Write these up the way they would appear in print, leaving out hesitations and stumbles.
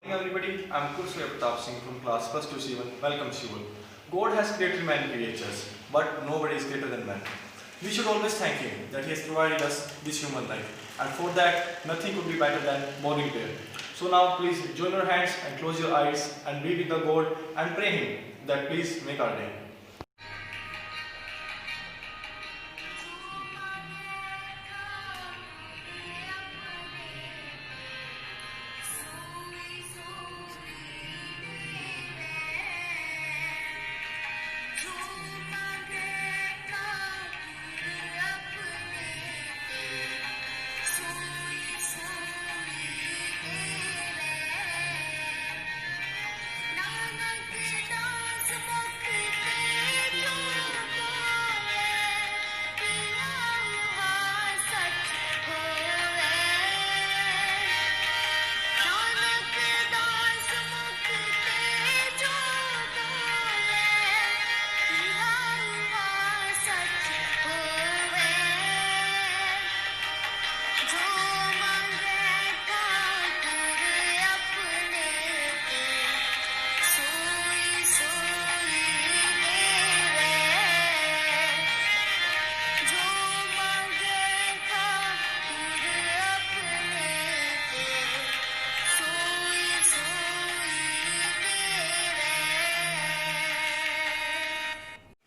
Hello everybody, I'm Kursway Pratap Singh from class 1st to 7. Welcome to you all. God has created many creatures, but nobody is greater than man. We should always thank Him that He has provided us this human life, and for that, nothing could be better than morning prayer. So now, please join your hands and close your eyes and be with the God and pray Him that please make our day.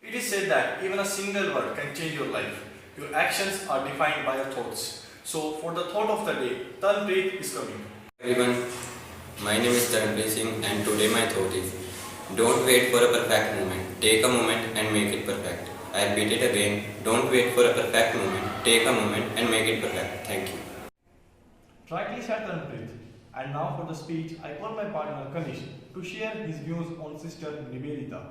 It is said that even a single word can change your life. Your actions are defined by your thoughts. So, for the thought of the day, Tanpreet is coming. Everyone, my name is Tanpreet Singh and today my thought is don't wait for a perfect moment, take a moment and make it perfect. I repeat it again, don't wait for a perfect moment, take a moment and make it perfect. Thank you. Rightly said Tanpreet. And now for the speech, I call my partner Kanish to share his views on Sister Nivedita.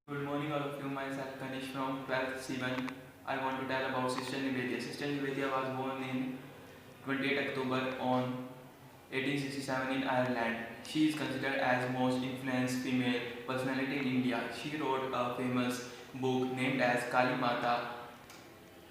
Good morning all of you, myself Kanish from 12th C1. I want to tell about Sister Nivedita. Sister Nivedita was born in 28 October on 1867 in Ireland. She is considered as most influenced female personality in India. She wrote a famous book named as Kali Mata,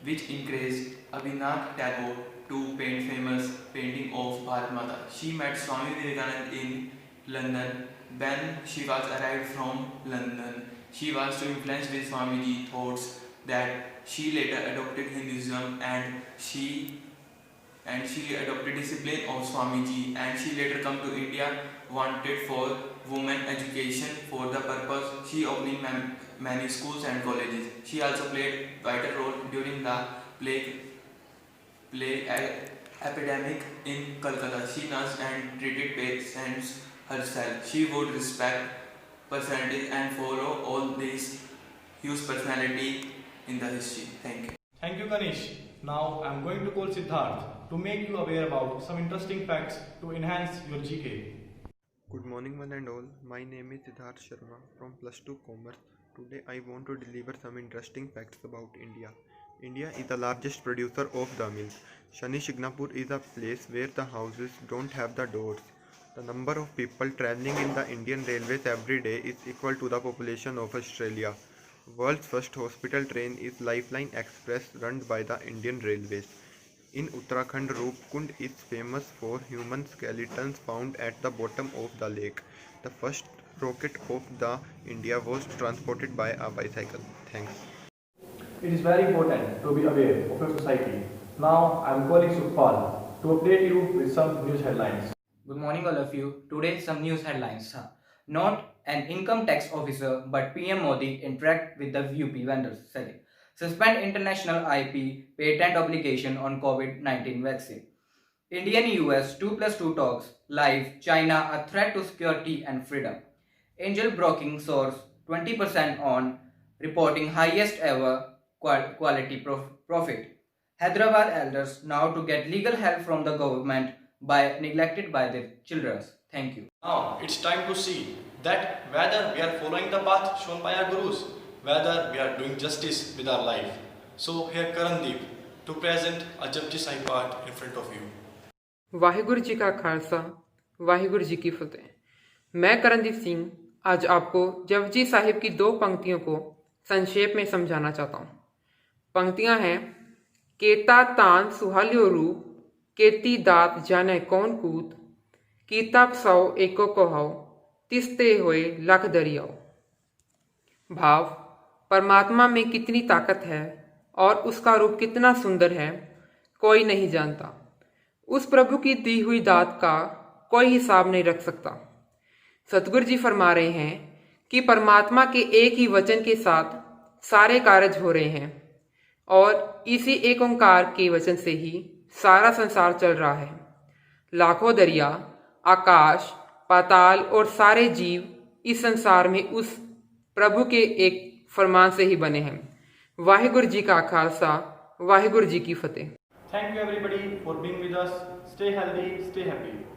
which encouraged Abhinav Tagore to paint famous painting of Bharat Mata. She met Swami Vivekananda in London. When she was arrived from London, she was so influenced with Swamiji thoughts that she later adopted Hinduism and she adopted discipline of Swamiji, and she later come to India wanted for women education. For the purpose, she opened many schools and colleges. She also played vital role during the plague epidemic in Calcutta. She nursed and treated patients herself. She would respect personalities and follow all these huge personality in the history. Thank you. Thank you, Kanish. Now I am going to call Siddharth to make you aware about some interesting facts to enhance your GK. Good morning one and all, my name is Siddharth Sharma from Plus 2 Commerce. Today I want to deliver some interesting facts about India. India is the largest producer of the milk. Shani Shignapur is a place where the houses don't have the doors. The number of people travelling in the Indian Railways every day is equal to the population of Australia. World's first hospital train is Lifeline Express run by the Indian Railways. In Uttarakhand, Roopkund is famous for human skeletons found at the bottom of the lake. The first rocket of the India was transported by a bicycle. Thanks. It is very important to be aware of your society. Now I am calling Sukhpal to update you with some news headlines. Good morning all of you. Today some news headlines. Not an income tax officer but PM Modi interact with the VUP vendors. Second, suspend international IP patent obligation on COVID-19 vaccine. Indian-US 2+2 talks live. China a threat to security and freedom. Angel broking soars 20% on reporting highest ever quality profit. Hyderabad elders now to get legal help from the government by neglected by their children. Thank you. Now it's time to see that whether we are following the path shown by our gurus, whether we are doing justice with our life. So here Karandeep to present a Japji Sahib part in front of you. Waheguru ji ਕਾ ਖਾਲਸਾ वाहिगुरु जी की फतेह। मैं करणदीप सिंह आज आपको जपजी साहिब की दो पंक्तियों को संक्षेप में समझाना चाहता हूँ। पंक्तियाँ हैं, केता तान सुहाल्यो रूप, केती दात जाने कौन कूत, ਕੀਤਾ ਸੌ ਏਕੋ ਕਹਾਓ तिसते हुए लख दरियाओ। भाव, परमात्मा में कितनी ताकत है और उसका रूप कितना सुंदर है कोई नहीं जानता। उस प्रभु की दी हुई दात का कोई हिसाब नहीं रख सकता। सतगुरु जी फरमा रहे हैं कि परमात्मा के एक ही वचन के साथ सारे कार्य हो रहे हैं और इसी एक ओंकार के वचन से ही सारा संसार चल रहा है। लाखों दरिया, आकाश, पाताल और सारे जीव इस संसार में उस प्रभु के एक फरमान से ही बने हैं। वाहिगुरु जी का खालसा, वाहिगुरु जी की फतेह। Thank you everybody for being with us. Stay healthy, stay happy.